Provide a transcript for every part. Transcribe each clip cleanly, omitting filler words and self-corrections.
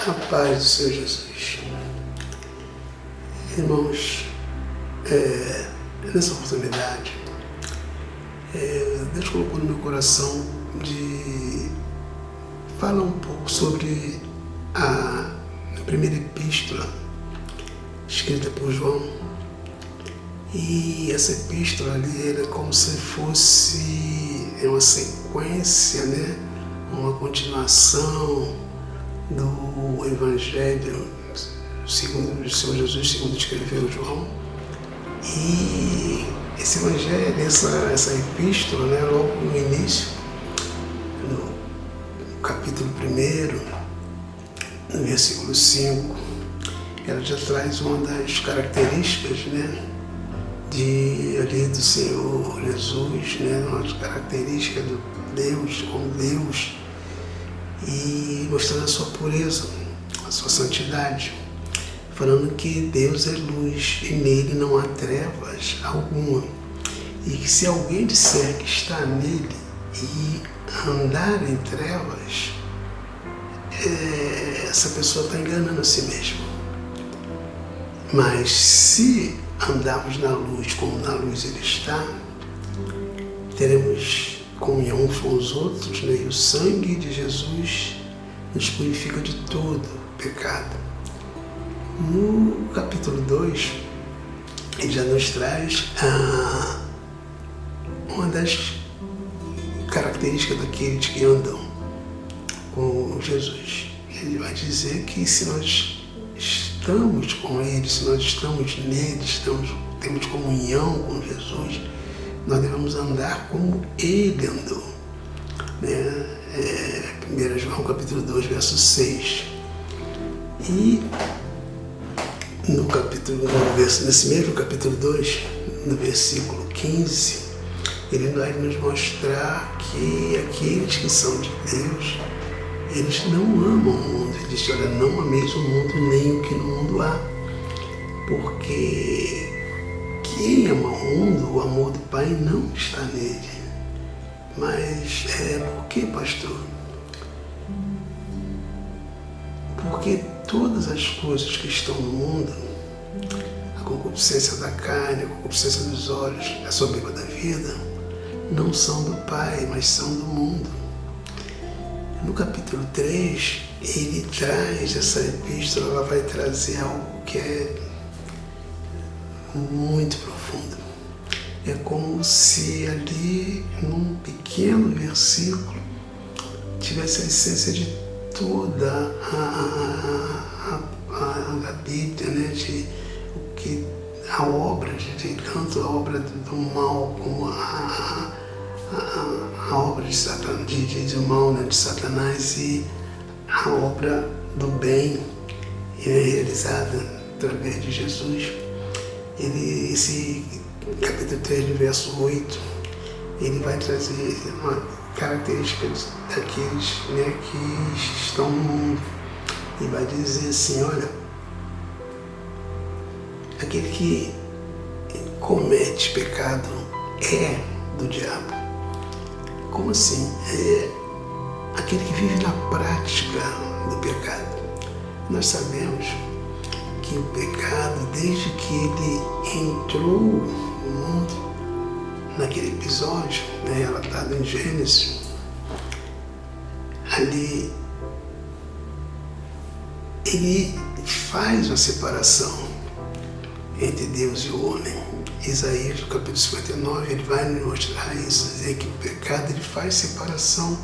A paz do Senhor Jesus. Irmãos, nessa oportunidade, Deus colocou no meu coração de falar um pouco sobre a primeira epístola escrita por João. E essa epístola ali era como se fosse uma sequência, uma continuação do Evangelho segundo o Senhor Jesus, segundo escreveu João. E esse Evangelho, essa epístola, logo no início, no capítulo 1, no versículo 5, ela já traz uma das características do Senhor Jesus, uma das características do Deus, como Deus, e mostrando a sua pureza, a sua santidade, falando que Deus é luz e nele não há trevas alguma, e que se alguém disser que está nele e andar em trevas, essa pessoa está enganando a si mesma. Mas se andarmos na luz como na luz ele está, teremos comunhão uns com os outros, e o sangue de Jesus nos purifica de todo pecado. No capítulo 2, ele já nos traz uma das características daqueles que andam com Jesus. Ele vai dizer que se nós estamos com ele, se nós estamos nele, temos comunhão com Jesus, nós devemos andar como ele andou. 1 João capítulo 2, verso 6. E nesse mesmo capítulo 2, no versículo 15, ele vai nos mostrar que aqueles que são de Deus, eles não amam o mundo. Ele diz: olha, não ameis o mundo nem o que no mundo há, porque quem ama o mundo, o amor do Pai não está nele. Mas por que, pastor? Porque todas as coisas que estão no mundo, a concupiscência da carne, a concupiscência dos olhos, a soberba da vida, não são do Pai, mas são do mundo. No capítulo 3, ele traz essa epístola, ela vai trazer algo que é muito profundo. É como se ali, num pequeno versículo, tivesse a essência de toda a Bíblia, de o que a obra, de tanto a obra do mal como a obra de Satanás, do mal, de Satanás, e a obra do bem realizada através de Jesus. Esse capítulo 3, no verso 8, ele vai trazer uma característica daqueles que estão no mundo. E vai dizer assim: olha, aquele que comete pecado é do diabo. Como assim? É aquele que vive na prática do pecado. Nós sabemos que o pecado, desde que ele entrou no mundo, naquele episódio, relatado em Gênesis, ali ele faz uma separação entre Deus e o homem. Isaías, no capítulo 59, ele vai nos mostrar isso, dizer que o pecado ele faz separação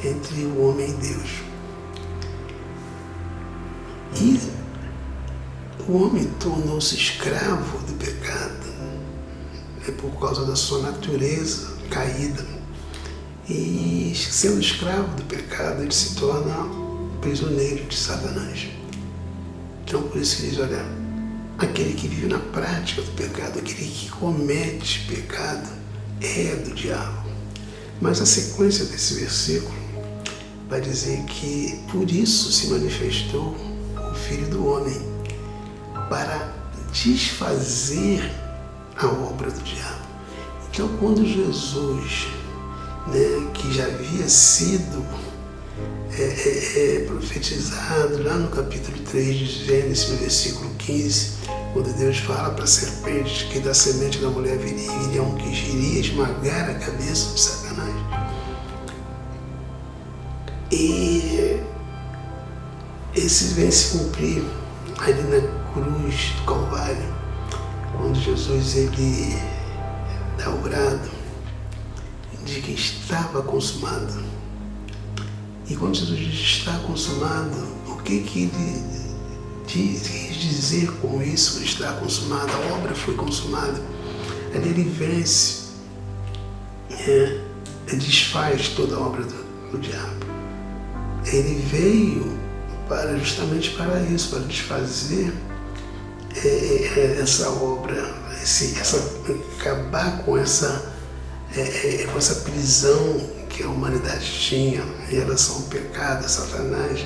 entre o homem e Deus. E o homem tornou-se escravo do pecado, por causa da sua natureza caída. E sendo escravo do pecado, ele se torna prisioneiro de Satanás. Então, por isso que ele diz: olha, aquele que vive na prática do pecado, aquele que comete pecado, é do diabo. Mas a sequência desse versículo vai dizer que por isso se manifestou o Filho do Homem, para desfazer a obra do diabo. Então, quando Jesus, que já havia sido profetizado lá no capítulo 3 de Gênesis, no versículo 15, quando Deus fala para a serpente que da semente da mulher viria um que iria esmagar a cabeça de Satanás. E esse vem se cumprir ali na cruz do Calvário, quando Jesus ele dá o brado de que estava consumado. E quando Jesus diz está consumado, o que ele quis dizer com isso, está consumado? A obra foi consumada. Ali ele vence, ele desfaz toda a obra do diabo. Ele veio justamente para isso, para desfazer essa obra, acabar com essa prisão que a humanidade tinha em relação ao pecado, a Satanás.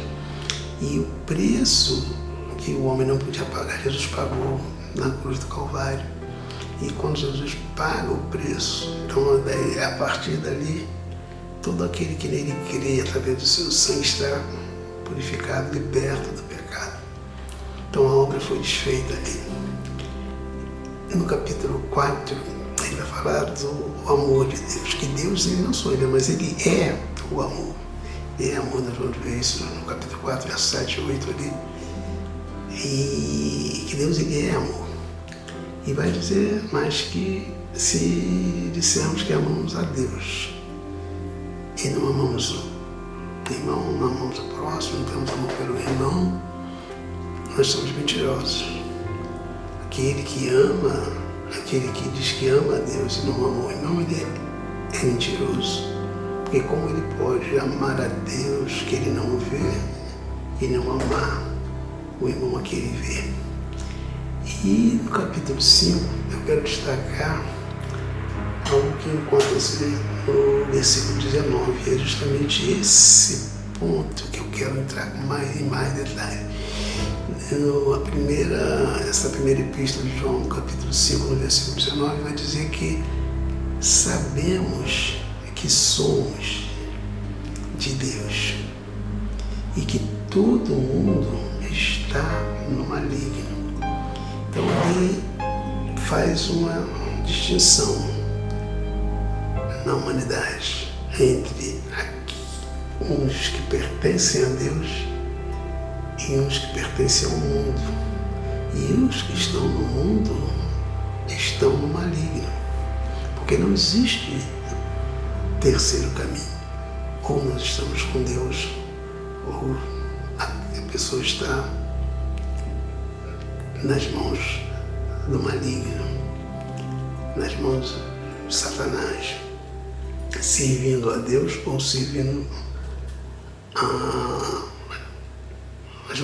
E o preço que o homem não podia pagar, Jesus pagou na cruz do Calvário. E quando Jesus paga o preço, então a partir dali, todo aquele que nele crê através do seu sangue está purificado, liberto do pecado. Então a obra foi desfeita ali. E no capítulo 4, ele vai falar do amor de Deus, que Deus ele não só ele, mas ele é o amor. Ele é amor, nós vamos ver isso no capítulo 4, versos 7 e 8 ali. E que Deus ele é amor. E vai dizer mais que se dissermos que amamos a Deus e não amamos o irmão, não amamos o próximo, não temos amor pelo irmão, nós somos mentirosos. Aquele que ama, aquele que diz que ama a Deus e não ama o irmão, ele é mentiroso. Porque como ele pode amar a Deus que ele não vê e não amar o irmão a que ele vê? E no capítulo 5, eu quero destacar algo que encontra-se no versículo 19. É justamente esse ponto que eu quero entrar com mais detalhe. Essa primeira epístola de João, no capítulo 5, no versículo 19, vai dizer que sabemos que somos de Deus e que todo mundo está no maligno. Então ele faz uma distinção na humanidade entre uns que pertencem a Deus e uns que pertencem ao mundo. E os que estão no mundo estão no maligno, porque não existe terceiro caminho. Ou nós estamos com Deus, ou a pessoa está nas mãos do maligno, nas mãos de Satanás, servindo a Deus ou servindo as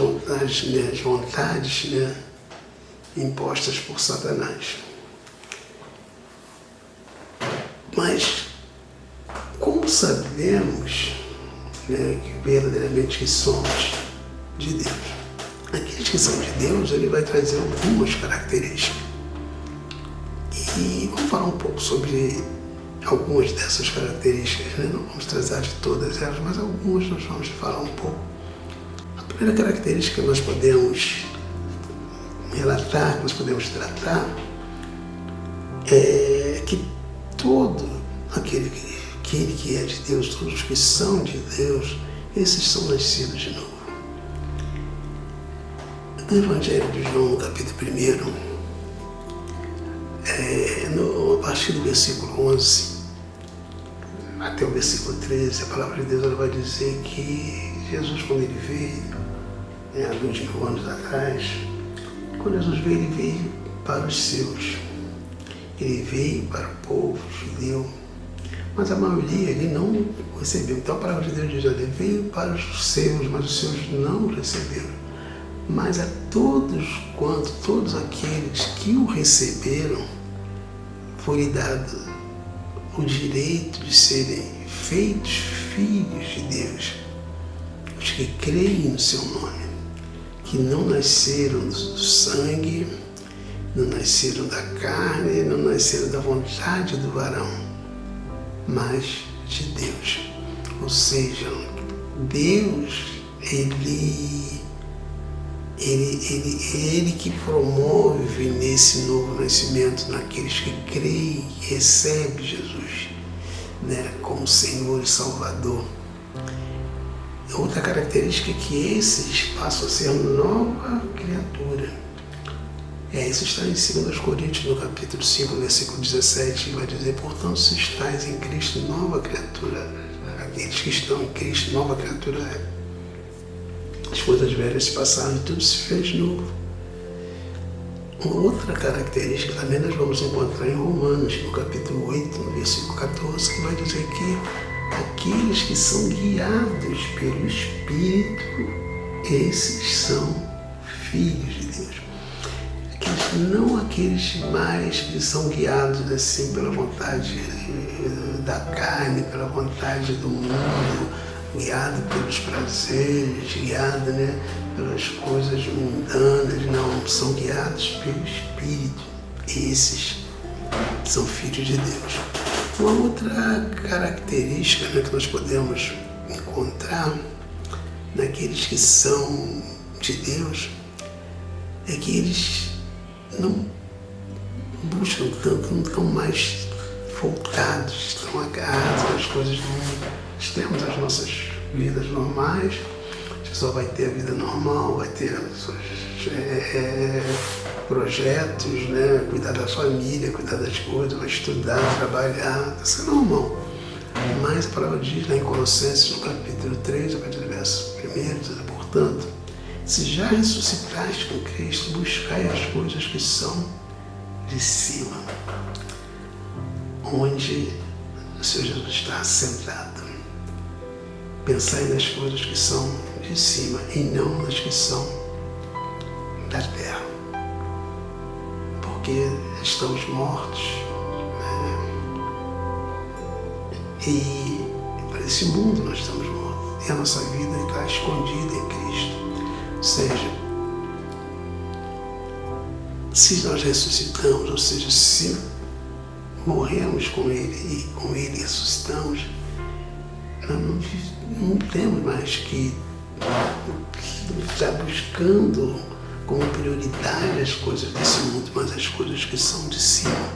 vontades, impostas por Satanás. Mas como sabemos que verdadeiramente que somos de Deus? Aqueles que são de Deus, ele vai trazer algumas características. E vamos falar um pouco sobre algumas dessas características, Não vamos trazer de todas elas, mas algumas nós vamos falar um pouco. A primeira característica que nós podemos relatar, que nós podemos tratar, é que todo aquele que é de Deus, todos os que são de Deus, esses são nascidos de novo. No Evangelho de João, no capítulo 1, a partir do versículo 11 até o versículo 13, a palavra de Deus ela vai dizer que Jesus, quando ele veio, há 2000 anos atrás, quando Jesus veio, ele veio para os seus. Ele veio para o povo judeu, mas a maioria ele não recebeu. Então a palavra de Deus diz, ele veio para os seus, mas os seus não o receberam. Mas a todos aqueles que o receberam, foi-lhe dado o direito de serem feitos filhos de Deus, os que creem no seu nome, que não nasceram do sangue, não nasceram da carne, não nasceram da vontade do varão, mas de Deus. Ou seja, Deus, Ele que promove nesse novo nascimento naqueles que creem e recebem Jesus, né, como Senhor e Salvador. Outra característica é que esses passam a ser nova criatura. Isso está em 2 Coríntios, no capítulo 5, versículo 17, que vai dizer: portanto, se estáis em Cristo, nova criatura. Aqueles que estão em Cristo, nova criatura é. As coisas velhas se passaram e tudo se fez novo. Uma outra característica também nós vamos encontrar em Romanos, no capítulo 8, no versículo 14, que vai dizer que aqueles que são guiados pelo Espírito, esses são filhos de Deus. Não aqueles mais que são guiados assim pela vontade da carne, pela vontade do mundo, guiado pelos prazeres, guiado, pelas coisas mundanas. Não, são guiados pelo Espírito. Esses são filhos de Deus. Uma outra característica, que nós podemos encontrar naqueles que são de Deus é que eles não buscam tanto, não estão mais voltados, estão agarrados às coisas do mundo. Nós temos as nossas vidas normais, a pessoa vai ter a vida normal, vai ter os seus projetos, cuidar da família, cuidar das coisas, vai estudar, trabalhar, isso é normal. Mas a palavra diz lá em Colossenses, no capítulo 3, a partir do verso 1, diz: portanto, se já ressuscitaste com Cristo, buscai as coisas que são de cima, onde o Senhor Jesus está sentado. Pensai nas coisas que são de cima e não nas que são da terra. Porque estamos mortos, e para esse mundo nós estamos mortos. E a nossa vida está escondida em Cristo. Ou seja, se nós ressuscitamos, ou seja, se morremos com Ele e com Ele ressuscitamos, nós não temos mais que estar buscando como prioridade as coisas desse mundo, mas as coisas que são de cima.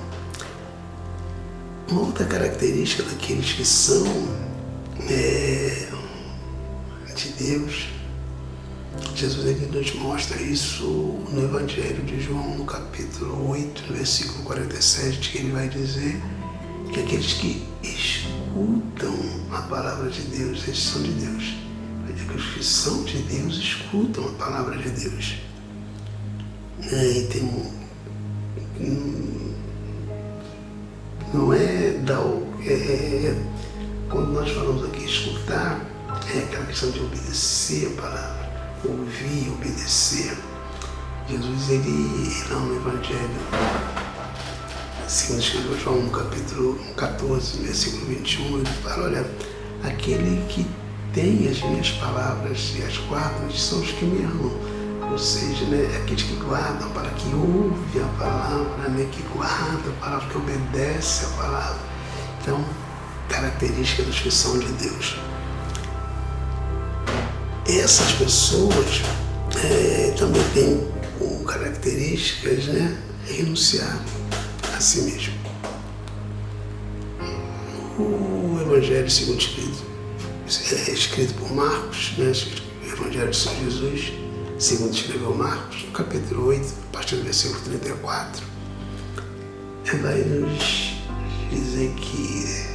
Uma outra característica daqueles que são de Deus, Jesus ele nos mostra isso no Evangelho de João, no capítulo 8, no versículo 47, que ele vai dizer que aqueles que escutam a palavra de Deus, eles são de Deus. Vai dizer que os que são de Deus escutam a palavra de Deus. E tem não é quando nós falamos aqui escutar, é aquela questão de obedecer a palavra. Ouvir, obedecer. Jesus, ele lá no Evangelho, segundo escreveu João, no capítulo 14, versículo 21, ele fala: olha, aquele que tem as minhas palavras e as guardam, são os que me amam. Ou seja, aqueles que guardam, para que ouve a palavra, que guarda a palavra, que obedece a palavra. Então, característica dos que são de Deus. Essas pessoas também têm como características renunciar a si mesmo. O Evangelho segundo escrito por Marcos, o Evangelho de São Jesus, segundo escreveu Marcos, no capítulo 8, a partir do versículo 34, vai nos dizer que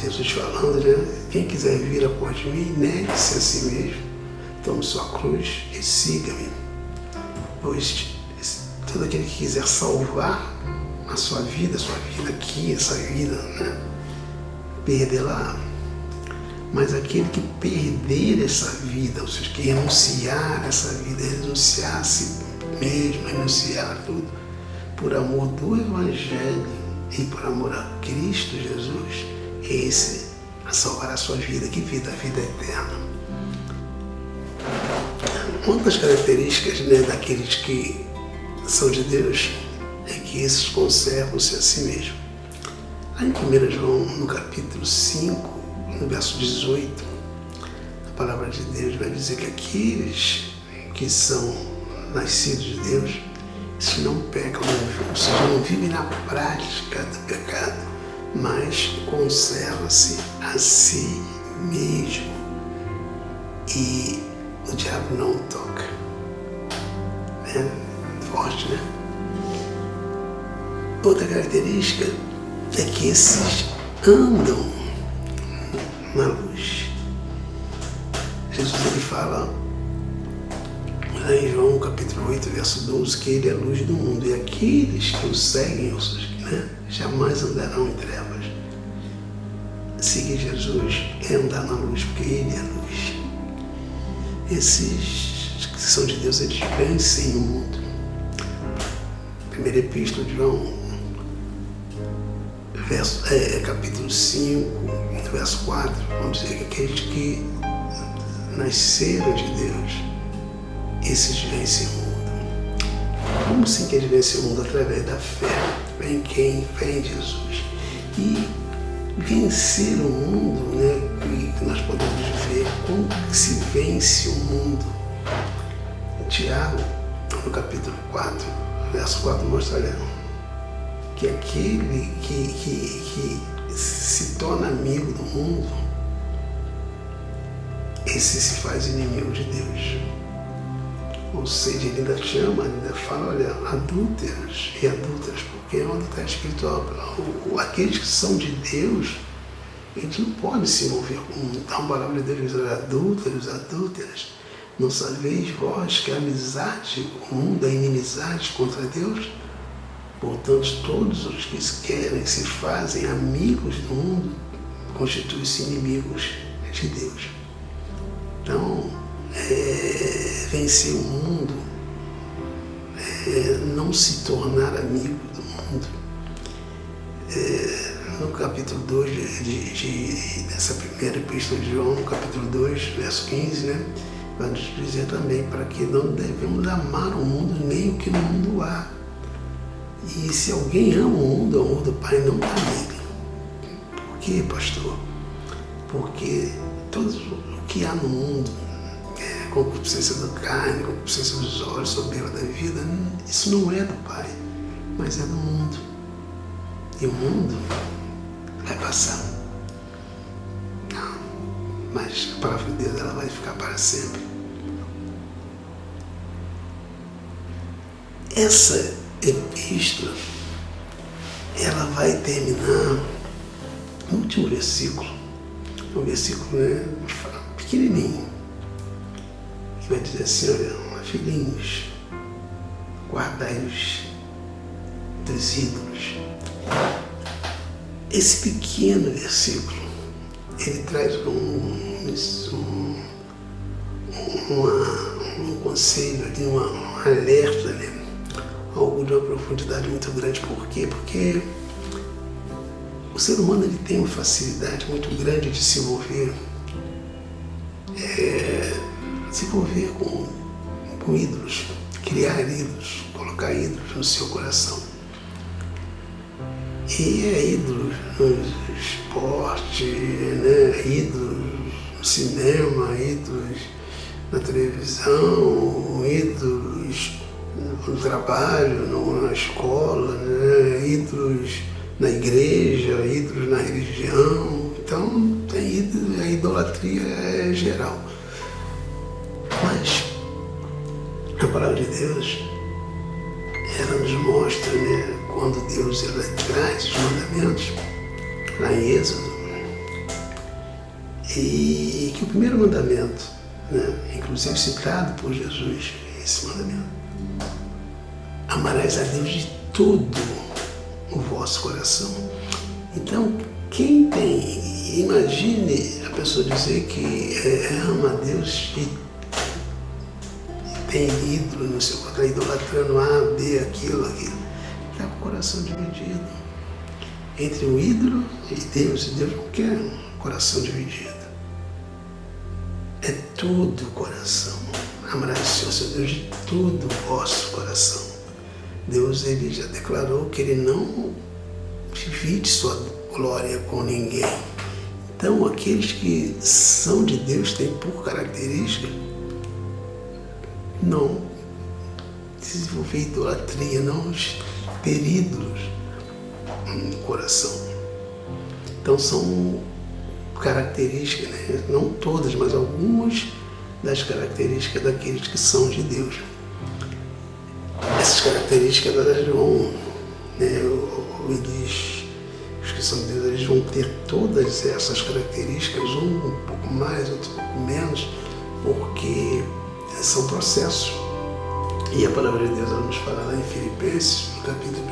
Jesus falando, quem quiser vir após mim, negue-se a si mesmo, tome sua cruz e siga-me. Pois todo aquele que quiser salvar a sua vida aqui, essa vida, perderá. Mas aquele que perder essa vida, ou seja, que renunciar a essa vida, renunciar a si mesmo, renunciar a tudo, por amor do Evangelho e por amor a Cristo Jesus, esse salvará a sua vida. Que vida? A vida eterna. Uma das características daqueles que são de Deus é que esses conservam-se a si mesmos. Lá em 1 João, no capítulo 5, no verso 18, a palavra de Deus vai dizer que aqueles que são nascidos de Deus, se não pecam, ou seja, não vivem na prática do pecado, mas conserva-se a si mesmo e o diabo não o toca. É forte, né? Outra característica é que esses andam na luz. Jesus ele fala lá em João capítulo 8, verso 12, que ele é a luz do mundo, e aqueles que o seguem, ou seja, né, jamais andarão em trevas. Seguir Jesus é andar na luz, porque ele é a luz. Esses que são de Deus, eles vencem o mundo. Primeira epístola de João, capítulo 5, verso 4, vamos dizer que aqueles que nasceram de Deus, esses vencem o mundo. Como assim que eles vencem o mundo? Através da fé. Fé em quem? Fé em Jesus. E vencer o mundo, né, que nós podemos ver como se vence o mundo. Tiago, no capítulo 4, verso 4, mostra que aquele que se torna amigo do mundo, esse se faz inimigo de Deus. Ou seja, ele ainda chama, ainda fala, olha, adúlteros e adúlteras, porque é um adultério espiritual. Aqueles que são de Deus, eles não podem se envolver com o mundo. Então a palavra de Deus diz, olha, adúlteros, adúlteras, não sabeis vós que a amizade com o mundo é inimizade contra Deus? Portanto, todos os que se fazem amigos do mundo, constituem-se inimigos de Deus. Então, vencer o mundo, não se tornar amigo do mundo. No capítulo 2 dessa primeira epístola de João, no capítulo 2, verso 15, né, vai nos dizer também para que não devemos amar o mundo nem o que no mundo há. E se alguém ama o mundo, o amor do Pai não está nele. Por quê, pastor? Porque tudo o que há no mundo, concupiscência da carne, concupiscência dos olhos, soberba da vida, isso não é do Pai, mas é do mundo. E o mundo vai passar. Não, mas a palavra de Deus ela vai ficar para sempre. Essa epístola, ela vai terminar no último versículo, um versículo, né, pequenininho, que vai dizer assim, olha, filhinhos, guardai-os dos ídolos. Esse pequeno versículo, ele traz um conselho ali, um alerta, né? Algo de uma profundidade muito grande. Por quê? Porque o ser humano ele tem uma facilidade muito grande de se envolver com ídolos, criar ídolos, colocar ídolos no seu coração. E é ídolos no esporte, né? Ídolos no cinema, ídolos na televisão, ídolos no trabalho, na escola, né? Ídolos na igreja, ídolos na religião. Então tem ídolos, a idolatria é geral. Mas a palavra de Deus, ela nos mostra, né, quando Deus ela traz os mandamentos, lá em Êxodo, e que o primeiro mandamento, né, inclusive citado por Jesus, esse mandamento, amarás a Deus de todo o vosso coração. Então, quem tem, imagine a pessoa dizer que ama a Deus e tem ídolo no seu coração, está idolatrando A, B, aquilo. Está com o coração dividido entre o ídolo e Deus. E Deus não quer um coração dividido. É todo o coração. Amarás o Senhor, seu Deus, de todo o vosso coração. Deus ele já declarou que ele não divide sua glória com ninguém. Então, aqueles que são de Deus têm por característica não desenvolver idolatria, não ter ídolos no coração. Então, são características, né? Não todas, mas algumas das características daqueles que são de Deus. Essas características, elas vão, né, os que são de Deus, eles vão ter todas essas características, um pouco mais, outro um pouco menos, porque são processos. E a palavra de Deus ela nos fala lá em Filipenses, no capítulo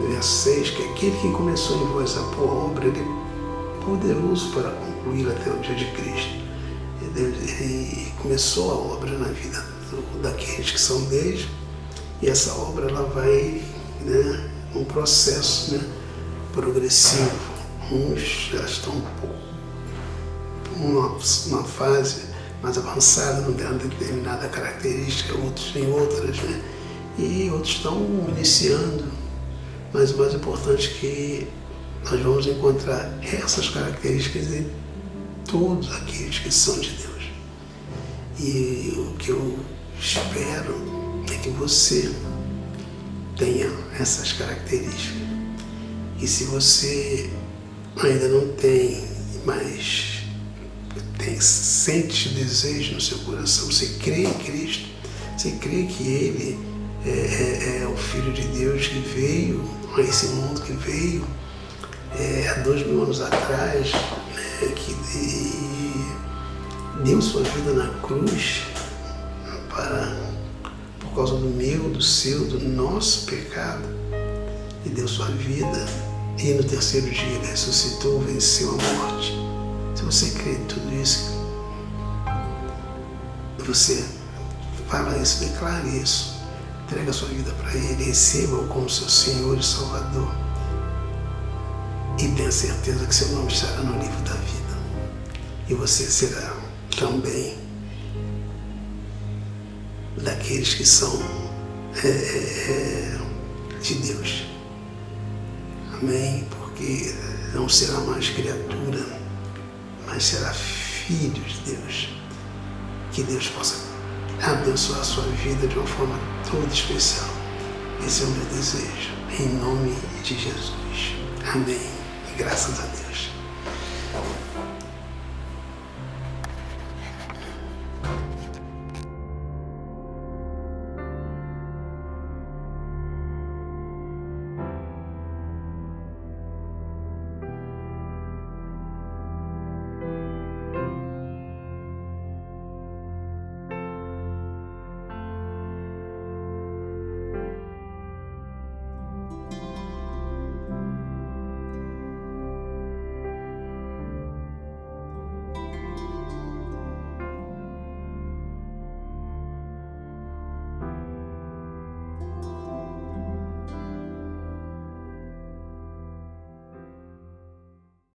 1, verso 6, que aquele que começou em vós a boa obra, ele é poderoso para concluir até o dia de Cristo. Ele começou a obra na vida daqueles que são dele, e essa obra ela vai, né, um processo, né, progressivo. Uns já estão numa fase mais avançada, não tem uma determinada característica, outros têm outras, né, e outros estão iniciando. Mas o mais importante é que nós vamos encontrar essas características em todos aqueles que são de Deus. E o que eu espero é que você tenha essas características. E se você ainda não tem, mas sente desejo no seu coração, você crê em Cristo, você crê que Ele é o Filho de Deus que veio a esse mundo, que veio há 2000 anos atrás, né, que deu sua vida na cruz por causa do meu, do seu, do nosso pecado, e deu sua vida, e no terceiro dia Ele ressuscitou, venceu a morte. Se você crê em tudo isso, você fala isso, declare isso, entrega a sua vida para Ele, receba-o como seu Senhor e Salvador, e tenha certeza que seu nome estará no livro da vida, e você será também daqueles que são de Deus. Amém? Porque não será mais criatura, mas será filho de Deus. Que Deus possa abençoar a sua vida de uma forma toda especial. Esse é o meu desejo, em nome de Jesus. Amém. E graças a Deus.